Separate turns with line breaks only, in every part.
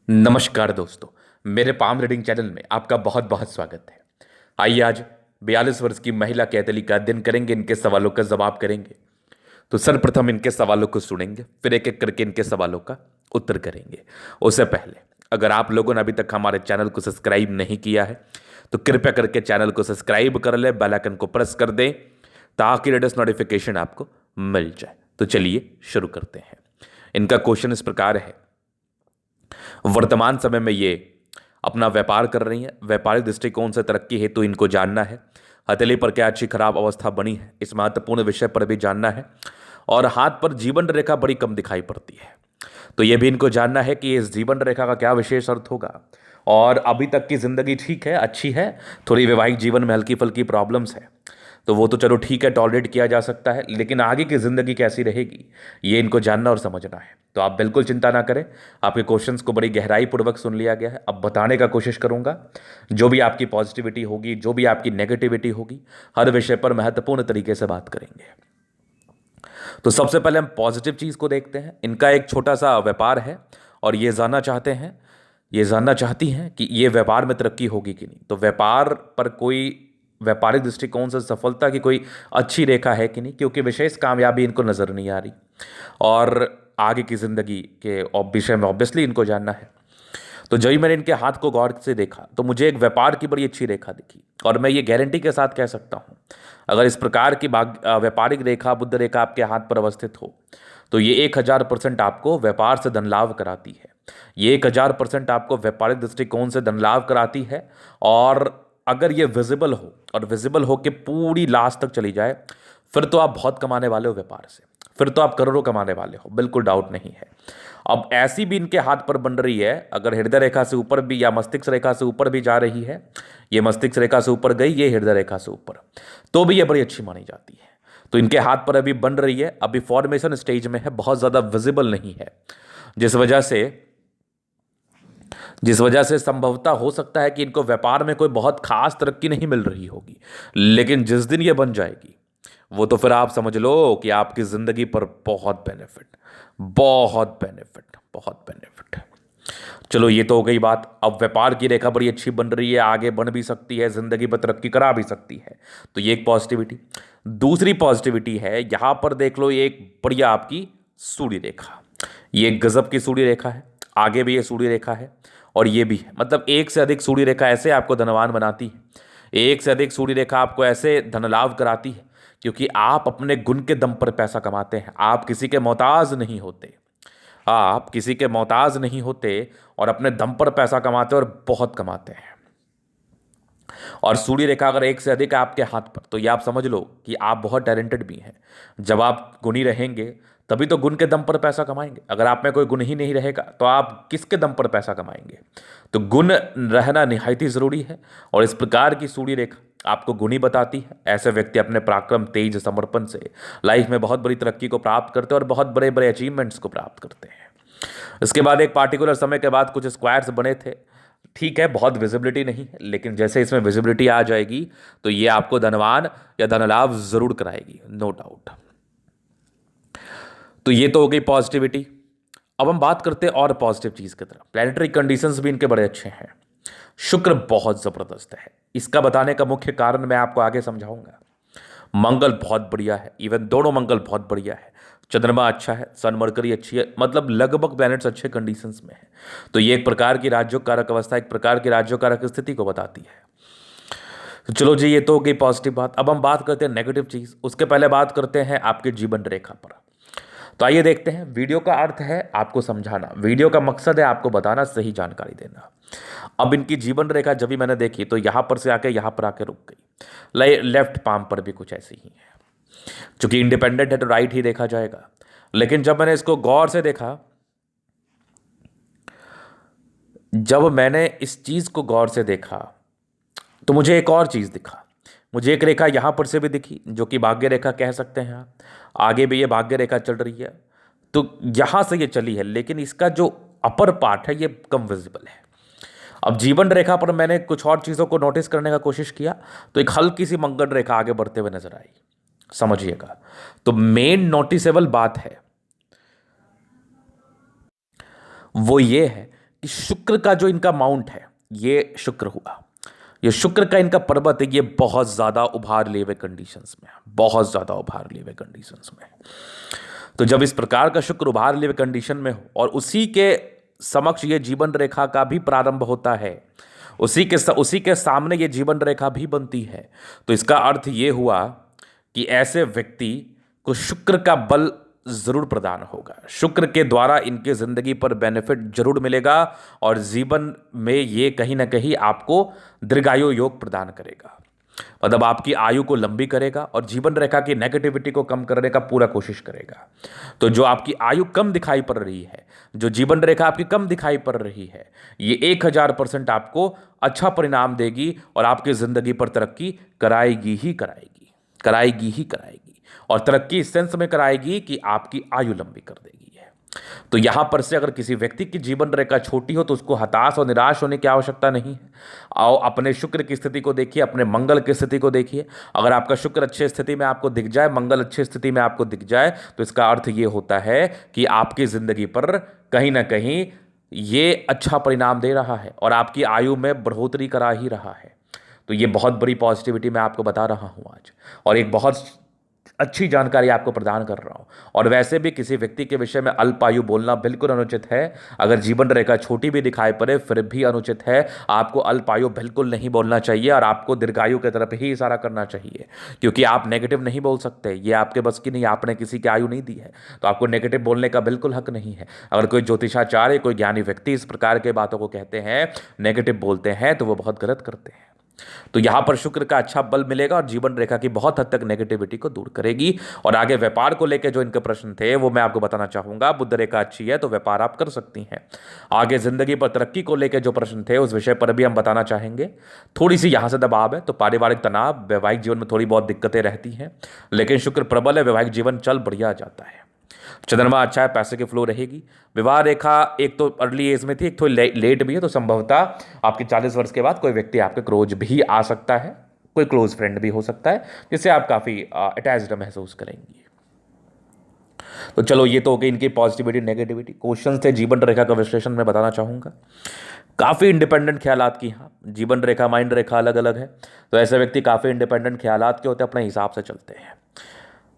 नमस्कार दोस्तों। मेरे पाम रीडिंग चैनल में आपका बहुत बहुत स्वागत है। आइए आज 42 वर्ष की महिला कैथली का अध्ययन करेंगे, इनके सवालों का जवाब करेंगे। तो सर्वप्रथम इनके सवालों को सुनेंगे, फिर एक एक करके इनके सवालों का उत्तर करेंगे। उससे पहले अगर आप लोगों ने अभी तक हमारे चैनल को सब्सक्राइब नहीं किया है तो कृपया करके चैनल को सब्सक्राइब कर ले, बेल आइकन को प्रेस कर दें ताकि लेटेस्ट नोटिफिकेशन आपको मिल जाए। तो चलिए शुरू करते हैं। इनका क्वेश्चन इस प्रकार है। वर्तमान समय में ये अपना व्यापार कर रही हैं, व्यापारिक दृष्टिकोण से तरक्की हेतु इनको जानना है। हथेली पर क्या अच्छी खराब अवस्था बनी है, इस महत्वपूर्ण विषय पर भी जानना है। और हाथ पर जीवन रेखा बड़ी कम दिखाई पड़ती है, तो ये भी इनको जानना है कि इस जीवन रेखा का क्या विशेष अर्थ होगा। और अभी तक की जिंदगी ठीक है, अच्छी है, थोड़ी वैवाहिक जीवन में हल्की फुल्की प्रॉब्लम्स है, तो वो तो चलो ठीक है, टॉलरेट किया जा सकता है, लेकिन आगे की जिंदगी कैसी रहेगी ये इनको जानना और समझना है। तो आप बिल्कुल चिंता ना करें, आपके क्वेश्चंस को बड़ी गहराई पूर्वक सुन लिया गया है। अब बताने का कोशिश करूंगा, जो भी आपकी पॉजिटिविटी होगी, जो भी आपकी नेगेटिविटी होगी, हर विषय पर महत्वपूर्ण तरीके से बात करेंगे। तो सबसे पहले हम पॉजिटिव चीज को देखते हैं। इनका एक छोटा सा व्यापार है और ये जानना चाहती हैं कि ये व्यापार में तरक्की होगी कि नहीं। तो व्यापार पर कोई व्यापारिक दृष्टिकोण से सफलता की कोई अच्छी रेखा है कि नहीं, क्योंकि विशेष कामयाबी इनको नजर नहीं आ रही। और आगे की जिंदगी के विषय में ऑब्वियसली इनको जानना है। तो जब ही मैंने इनके हाथ को गौर से देखा तो मुझे एक व्यापार की बड़ी अच्छी रेखा दिखी, और मैं ये गारंटी के साथ कह सकता हूँ, अगर इस प्रकार की व्यापारिक रेखा, बुद्ध रेखा आपके हाथ पर अवस्थित हो तो ये 1000% आपको व्यापार से धन लाभ कराती है। ये 1000% आपको व्यापारिक दृष्टिकोण से धन लाभ कराती है। और अगर ये विजिबल हो, और विजिबल हो के पूरी लास्ट तक चली जाए, फिर तो आप बहुत कमाने वाले हो व्यापार से, फिर तो आप करोड़ों कमाने वाले हो, बिल्कुल डाउट नहीं है। अब ऐसी भी इनके हाथ पर बन रही है, अगर हृदय रेखा से ऊपर भी या मस्तिष्क रेखा से ऊपर भी जा रही है, ये मस्तिष्क रेखा से ऊपर गई, ये हृदय रेखा से ऊपर, तो भी ये बड़ी अच्छी मानी जाती है। तो इनके हाथ पर अभी बन रही है, अभी फॉर्मेशन स्टेज में है, बहुत ज्यादा विजिबल नहीं है, जिस वजह से संभवतः हो सकता है कि इनको व्यापार में कोई बहुत खास तरक्की नहीं मिल रही होगी। लेकिन जिस दिन ये बन जाएगी, वो तो फिर आप समझ लो कि आपकी जिंदगी पर बहुत बेनिफिट, बहुत बेनिफिट, बहुत बेनिफिट। चलो ये तो हो गई बात। अब व्यापार की रेखा बड़ी अच्छी बन रही है, आगे बढ़ भी सकती है, जिंदगी पर तरक्की करा भी सकती है, तो ये एक पॉजिटिविटी। दूसरी पॉजिटिविटी है, यहां पर देख लो, ये एक बढ़िया आपकी सूर्य रेखा, ये एक गजब की सूर्य रेखा है। आगे भी ये सूर्य रेखा है और ये भी है, मतलब एक से अधिक सूर्य रेखा ऐसे आपको धनवान बनाती है, एक से अधिक सूर्य रेखा आपको ऐसे धन लाभ कराती है, क्योंकि आप अपने गुण के दम पर पैसा कमाते हैं। आप किसी के मोहताज नहीं होते, आप किसी के मोहताज नहीं होते, और अपने दम पर पैसा कमाते हैं, और बहुत कमाते हैं। और सूर्य रेखा अगर एक से अधिक है आपके हाथ पर, तो ये आप समझ लो कि आप बहुत टैलेंटेड भी हैं। जब आप गुणी रहेंगे तभी तो गुण के दम पर पैसा कमाएंगे। अगर आप में कोई गुण ही नहीं रहेगा तो आप किसके दम पर पैसा कमाएंगे। तो गुण रहना निहायत ही जरूरी है, और इस प्रकार की सूर्य रेखा आपको गुणी बताती है। ऐसे व्यक्ति अपने पराक्रम, तेज, समर्पण से लाइफ में बहुत बड़ी तरक्की को प्राप्त करते हैं और बहुत बड़े बड़े अचीवमेंट्स को प्राप्त करते हैं। इसके बाद एक पार्टिकुलर समय के बाद कुछ स्क्वायर्स बने थे, ठीक है, बहुत विजिबिलिटी नहीं है, लेकिन जैसे इसमें विजिबिलिटी आ जाएगी तो ये आपको धनवान या धन लाभ जरूर कराएगी, नो डाउट। तो ये तो हो गई पॉजिटिविटी। अब हम बात करते हैं और पॉजिटिव चीज की तरफ। प्लैनेटरी कंडीशंस भी इनके बड़े अच्छे हैं। शुक्र बहुत जबरदस्त है, इसका बताने का मुख्य कारण मैं आपको आगे समझाऊंगा। मंगल बहुत बढ़िया है, इवन दोनों मंगल बहुत बढ़िया है। चंद्रमा अच्छा है, सन मरकरी अच्छी है, मतलब लगभग प्लैनेट्स अच्छे कंडीशंस में है। तो ये एक प्रकार की राज्यों कारक अवस्था, एक प्रकार की राज्यों कारक स्थिति को बताती है। तो चलो जी, ये तो हो गई पॉजिटिव बात। अब हम बात करते हैं नेगेटिव चीज। उसके पहले बात करते हैं आपके जीवन रेखा पर। तो आइए देखते हैं। वीडियो का अर्थ है आपको समझाना, वीडियो का मकसद है आपको बताना, सही जानकारी देना। अब इनकी जीवन रेखा जब भी मैंने देखी तो यहां पर से आके यहां पर आके रुक गई। लेफ्ट पाम पर भी कुछ ऐसी ही है। चूंकि इंडिपेंडेंट है तो राइट ही देखा जाएगा, लेकिन जब मैंने इसको गौर से देखा, जब मैंने इस चीज को गौर से देखा तो मुझे एक और चीज दिखा। मुझे एक रेखा यहां पर से भी दिखी जो कि भाग्य रेखा कह सकते हैं आप। आगे भी ये भाग्य रेखा चल रही है, तो यहां से ये चली है, लेकिन इसका जो अपर पार्ट है ये कम विजिबल है। अब जीवन रेखा पर मैंने कुछ और चीजों को नोटिस करने का कोशिश किया, तो एक हल्की सी मंगल रेखा आगे बढ़ते हुए नजर आई, समझिएगा। तो मेन नोटिसेबल बात है वो ये है कि शुक्र का जो इनका माउंट है, ये शुक्र हुआ, ये शुक्र का इनका पर्वत है, ये बहुत ज़्यादा उभार लिए हुए कंडीशंस में है, बहुत ज़्यादा उभार लिए हुए कंडीशंस में है। तो जब इस प्रकार का शुक्र उभार लिए हुए कंडीशन में हो और उसी के समक्ष ये जीवन रेखा का भी प्रारंभ होता है, उसी के सामने ये जीवन रेखा भी बनती है, तो इसका अर्थ ये हुआ कि ऐसे व्यक्ति को शुक्र का बल जरूर प्रदान होगा, शुक्र के द्वारा इनके जिंदगी पर बेनिफिट जरूर मिलेगा और जीवन में ये कहीं ना कहीं आपको दीर्घायु योग प्रदान करेगा, मतलब आपकी आयु को लंबी करेगा और जीवन रेखा की नेगेटिविटी को कम करने का पूरा कोशिश करेगा। तो जो आपकी आयु कम दिखाई पड़ रही है, जो जीवन रेखा आपकी कम दिखाई पड़ रही है, ये 1000% आपको अच्छा परिणाम देगी और आपकी जिंदगी पर तरक्की कराएगी ही कराएगी, कराएगी ही कराएगी, और तरक्की इस सेंस में कराएगी कि आपकी आयु लंबी कर देगी है। तो यहां पर से अगर किसी व्यक्ति की जीवन रेखा छोटी हो तो उसको हताश और निराश होने की आवश्यकता नहीं है। आओ अपने शुक्र की स्थिति को देखिए, अपने मंगल की स्थिति को देखिए। अगर आपका शुक्र अच्छी स्थिति में आपको दिख जाए, मंगल अच्छी स्थिति में आपको दिख जाए, तो इसका अर्थ ये होता है कि आपकी जिंदगी पर कहीं ना कहीं ये अच्छा परिणाम दे रहा है और आपकी आयु में बढ़ोतरी करा ही रहा है। तो ये बहुत बड़ी पॉजिटिविटी मैं आपको बता रहा हूं आज, और एक बहुत अच्छी जानकारी आपको प्रदान कर रहा हूं। और वैसे भी किसी व्यक्ति के विषय में अल्पायु बोलना बिल्कुल अनुचित है। अगर जीवन रेखा छोटी भी दिखाई पड़े फिर भी अनुचित है। आपको अल्पायु बिल्कुल नहीं बोलना चाहिए और आपको दीर्घायु की तरफ ही इशारा करना चाहिए, क्योंकि आप नेगेटिव नहीं बोल सकते, ये आपके बस की नहीं, आपने किसी की आयु नहीं दी है, तो आपको नेगेटिव बोलने का बिल्कुल हक नहीं है। अगर कोई ज्योतिषाचार्य, कोई ज्ञानी व्यक्ति इस प्रकार के बातों को कहते हैं, नेगेटिव बोलते हैं, तो वो बहुत गलत करते हैं। तो यहां पर शुक्र का अच्छा बल मिलेगा और जीवन रेखा की बहुत हद तक नेगेटिविटी को दूर करेगी। और आगे व्यापार को लेकर जो इनके प्रश्न थे वो मैं आपको बताना चाहूंगा। बुध रेखा अच्छी है तो व्यापार आप कर सकती हैं। आगे जिंदगी पर तरक्की को लेकर जो प्रश्न थे उस विषय पर भी हम बताना चाहेंगे। थोड़ी सी यहां से दबाव है तो पारिवारिक तनाव, वैवाहिक जीवन में थोड़ी बहुत दिक्कतें रहती हैं, लेकिन शुक्र प्रबल है, वैवाहिक जीवन चल बढ़िया जाता है। चंद्रमा अच्छा है, पैसे की फ्लो रहेगी। विवाह रेखा एक तो अर्ली एज में थी, एक तो लेट भी है, तो संभवतः आपके 40 वर्ष के बाद कोई व्यक्ति आपके क्लोज भी आ सकता है, कोई क्लोज फ्रेंड भी हो सकता है जिससे आप काफ़ी अटैच्ड महसूस करेंगी। तो चलो ये तो हो गई इनकी पॉजिटिविटी नेगेटिविटी। क्वेश्चन थे जीवन रेखा का विश्लेषण मैं बताना चाहूँगा। काफ़ी इंडिपेंडेंट ख्यालात की, हाँ जीवन रेखा माइंड रेखा अलग अलग है, तो ऐसे व्यक्ति काफ़ी इंडिपेंडेंट ख्यालात के होते हैं, अपने हिसाब से चलते हैं।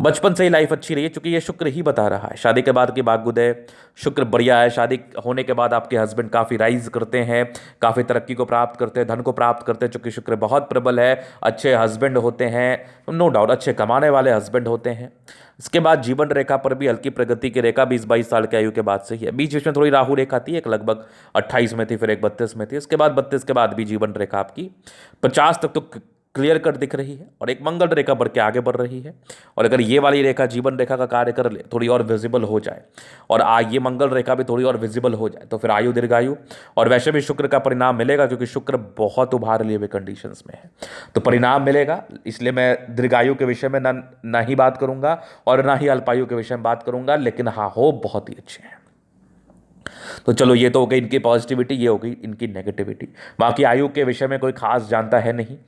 बचपन से ही लाइफ अच्छी रही है, क्योंकि ये शुक्र ही बता रहा है। शादी के बाद की भाग्योदय शुक्र बढ़िया है। शादी होने के बाद आपके हस्बैंड काफ़ी राइज करते हैं, काफ़ी तरक्की को प्राप्त करते हैं, धन को प्राप्त करते हैं, चूंकि शुक्र बहुत प्रबल है। अच्छे हस्बैंड होते हैं, नो डाउट अच्छे कमाने वाले हस्बैंड होते हैं। इसके बाद जीवन रेखा पर भी हल्की प्रगति की रेखा 20-22 साल की आयु के बाद से ही है। बीच बीच में थोड़ी राहु रेखा थी, एक लगभग 28 में थी, फिर एक 32 में थी। इसके बाद 32 के बाद भी जीवन रेखा आपकी 50 तक तो क्लियर कट दिख रही है और एक मंगल रेखा बढ़ के आगे बढ़ रही है। और अगर ये वाली रेखा जीवन रेखा का कार्य कर ले, थोड़ी और विजिबल हो जाए, और ये मंगल रेखा भी थोड़ी और विजिबल हो जाए, तो फिर आयु दीर्घायु और वैसे भी शुक्र का परिणाम मिलेगा, क्योंकि शुक्र बहुत उभार लिए हुए कंडीशंस में है, तो परिणाम मिलेगा। इसलिए मैं दीर्घायु के विषय में ना ही बात करूंगा और ना ही अल्पायु के विषय में बात करूंगा, लेकिन हाँ हो बहुत ही अच्छे हैं। तो चलो ये तो हो गई इनकी पॉजिटिविटी, ये हो गई इनकी नेगेटिविटी। बाकी आयु के विषय में कोई खास जानता है नहीं।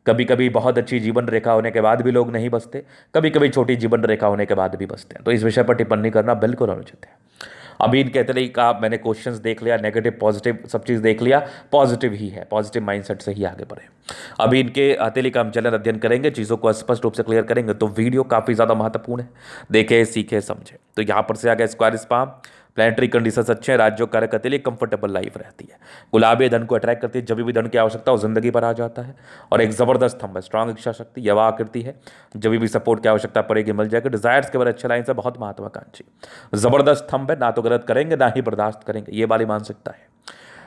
कभी कभी बहुत अच्छी जीवन रेखा होने के बाद भी लोग नहीं बसते, कभी कभी छोटी जीवन रेखा होने के बाद भी बसते हैं, तो इस विषय पर टिप्पणी करना बिल्कुल अनुचित है। अभी इनके तरीके का मैंने क्वेश्चंस देख लिया, नेगेटिव पॉजिटिव सब चीज़ देख लिया, पॉजिटिव ही है, पॉजिटिव माइंडसेट से ही आगे बढ़े। अभी इनके हथेली का हम चलन अध्ययन करेंगे, चीज़ों को स्पष्ट रूप से क्लियर करेंगे, तो वीडियो काफ़ी ज़्यादा महत्वपूर्ण है, देखे सीखे समझे। तो यहाँ पर से आगे स्क्वायर स्पाम, प्लानिटरी कंडीशंस अच्छे हैं, राज्यों कार्य करते लिए कंफर्टेबल लाइफ रहती है। गुलाबी धन को अट्रैक्ट करती है, जब भी धन की आवश्यकता हो जिंदगी पर आ जाता है। और एक जबरदस्त स्तंभ है, स्ट्रांग इच्छा शक्ति, यवा आकृति है, जब भी सपोर्ट की आवश्यकता पड़ेगी मिल जाएगी। डिजायर्स के बारे अच्छे लाइन से, बहुत महत्वाकांक्षी, जबरदस्त स्तंभ है, ना तो गलत करेंगे ना ही बर्दाश्त करेंगे, ये वाली मानसिकता है।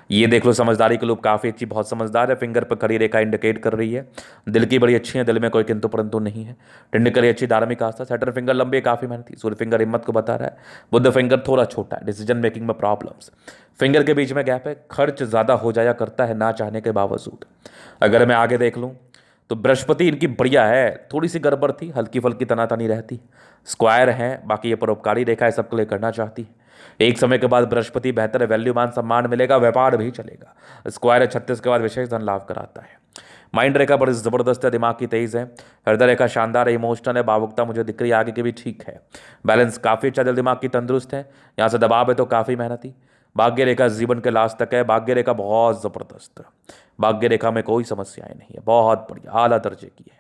ये देख लो समझदारी के लोग काफ़ी अच्छी, बहुत समझदार है। फिंगर पर खड़ी रेखा इंडिकेट कर रही है, दिल की बड़ी अच्छी है, दिल में कोई किंतु परंतु नहीं है। टिंडकरी अच्छी, धार्मिक आस्था। सैटर्न फिंगर लंबी, काफ़ी मेहनती। सूर्य फिंगर हिम्मत को बता रहा है। बुध फिंगर थोड़ा छोटा है, डिसीजन मेकिंग में प्रॉब्लम्स। फिंगर के बीच में गैप है, खर्च ज़्यादा हो जाया करता है ना चाहने के बावजूद। अगर मैं आगे देख लूँ तो बृहस्पति इनकी बढ़िया है, थोड़ी सी गड़बड़ थी, हल्की फल्की तनातनी रहती। स्क्वायर है, बाकी ये परोपकारी रेखा है, सबके लिए करना चाहती है। एक समय के बाद बृहस्पति बेहतर है, वैल्यू मान सम्मान मिलेगा, व्यापार भी चलेगा। स्क्वायर 36 के बाद विशेष धन लाभ कराता है। माइंड रेखा बड़ी जबरदस्त है, दिमाग की तेज है। हृदय रेखा शानदार है, इमोशनल है, भावुकता मुझे दिख रही है, आगे की भी ठीक है। बैलेंस काफ़ी अच्छा, दिल दिमाग की तंदुरुस्त है। यहाँ से दबाव है तो काफ़ी मेहनती। भाग्य रेखा जीवन के लास्ट तक है। भाग्य रेखा बहुत जबरदस्त है। भाग्य रेखा में कोई समस्याएं नहीं है, बहुत बढ़िया आला दर्जे की है।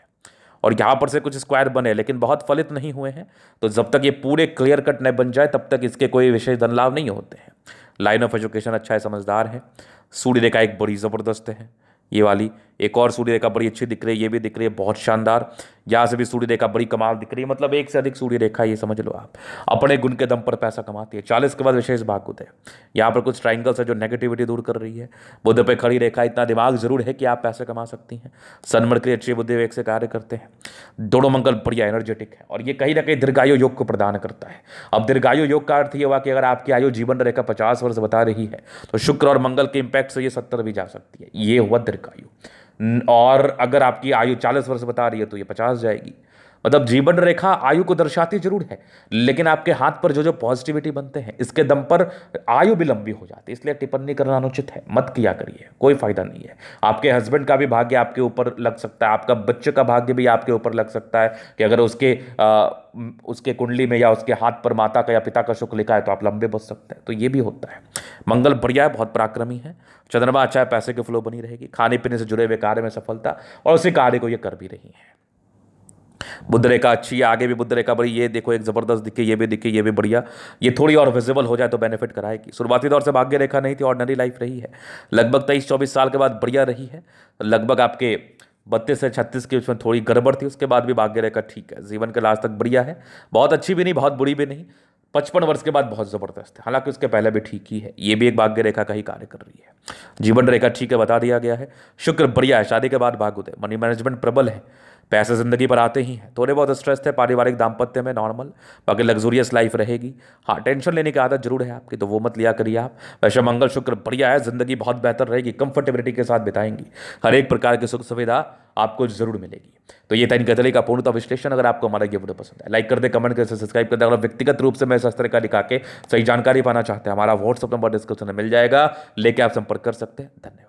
और यहां पर से कुछ स्क्वायर बने लेकिन बहुत फलित नहीं हुए हैं, तो जब तक ये पूरे क्लियर कट नहीं बन जाए तब तक इसके कोई विशेष धन लाभ नहीं होते हैं। लाइन ऑफ एजुकेशन अच्छा है, समझदार है। सूर्य रेखा एक बड़ी जबरदस्त है, ये वाली। एक और सूर्य रेखा बड़ी अच्छी दिख रही है, ये भी दिख रही है बहुत शानदार। यहाँ से भी सूर्य रेखा बड़ी कमाल दिख रही है, मतलब एक से अधिक सूर्य रेखा, ये समझ लो आप। अपने गुण के दम पर पैसा कमाती है। 40 के बाद विशेष भाग उदय। यहाँ पर कुछ ट्राइंगल्स है जो नेगेटिविटी दूर कर रही है। बुध पे खड़ी रेखा, इतना दिमाग जरूर है कि आप पैसे कमा सकती हैं। सन मरकरी अच्छी बुद्धि विवेक से कार्य करते हैं। दोनों मंगल बढ़िया एनर्जेटिक है, और ये कहीं ना कहीं दीर्घायु योग को प्रदान करता है। अब दीर्घायु योग का अर्थ ये हुआ कि अगर आपकी आयु जीवन रेखा 50 वर्ष बता रही है तो शुक्र और मंगल के इंपैक्ट से ये 70 भी जा सकती है, ये हुआ दीर्घायु। और अगर आपकी आयु 40 वर्ष बता रही है तो ये 50 जाएगी। मतलब जीवन रेखा आयु को दर्शाती जरूर है, लेकिन आपके हाथ पर जो जो पॉजिटिविटी बनते हैं इसके दम पर आयु भी लंबी हो जाती है। इसलिए टिप्पणी करना अनुचित है, मत किया करिए, कोई फायदा नहीं है। आपके हस्बैंड का भी भाग्य आपके ऊपर लग सकता है, आपका बच्चे का भाग्य भी आपके ऊपर लग सकता है कि अगर उसके कुंडली में या उसके हाथ पर माता का या पिता का शुक्र लिखा है तो आप लंबे बच सकते हैं, तो ये भी होता है। मंगल बढ़िया है, बहुत पराक्रमी है। चंद्रमा अच्छा है, पैसे के फ्लो बनी रहेगी। खाने पीने से जुड़े हुए कार्य में सफलता, और उसी कार्य को ये कर भी रही है। बुध रेखा अच्छी है, आगे भी बुध रेखा बड़ी, ये देखो एक जबरदस्त दिखे, ये भी दिखे, ये भी बढ़िया। ये थोड़ी और विजिबल हो जाए तो बेनिफिट कराएगी। शुरुआती दौर से भाग्य रेखा नहीं थी, ऑर्डिनरी लाइफ रही है। लगभग 23-24 साल के बाद बढ़िया रही है। लगभग आपके 32 से 36 के उसमें थोड़ी गड़बड़ थी, उसके बाद भी भाग्य रेखा ठीक है। जीवन के लास्ट तक बढ़िया है, बहुत अच्छी भी नहीं बहुत बुरी भी नहीं। 55 वर्ष के बाद बहुत जबरदस्त है, हालांकि उसके पहले भी ठीक ही है। ये भी एक भाग्य रेखा का ही कार्य कर रही है। जीवन रेखा ठीक है, बता दिया गया है। शुक्र बढ़िया है, शादी के बाद भाग्य उदय। मनी मैनेजमेंट प्रबल है, पैसे जिंदगी पर आते ही हैं। थोड़े बहुत स्ट्रेस थे पारिवारिक दाम्पत्य में, नॉर्मल। बाकी लग्जूरियस लाइफ रहेगी। हाँ, टेंशन लेने की आदत जरूर है आपकी, तो वो मत लिया करिए आप। वैसे मंगल शुक्र बढ़िया है, जिंदगी बहुत बेहतर रहेगी, कंफर्टेबिलिटी के साथ बिताएंगी। हर एक प्रकार की सुख सुविधा आपको जरूर मिलेगी। तो ये था इन कथली का पूर्णतः विश्लेषण। अगर आपको हमारा ये वीडियो पसंद है, लाइक कर दे, कमेंट कर, सब्सक्राइब कर दे। अगर व्यक्तिगत रूप से मैं शस्त्र का दिखा के सही जानकारी पाना चाहते हैं, हमारा व्हाट्सअप नंबर डिस्क्रिप्शन में मिल जाएगा, लेके आप संपर्क कर सकते हैं। धन्यवाद।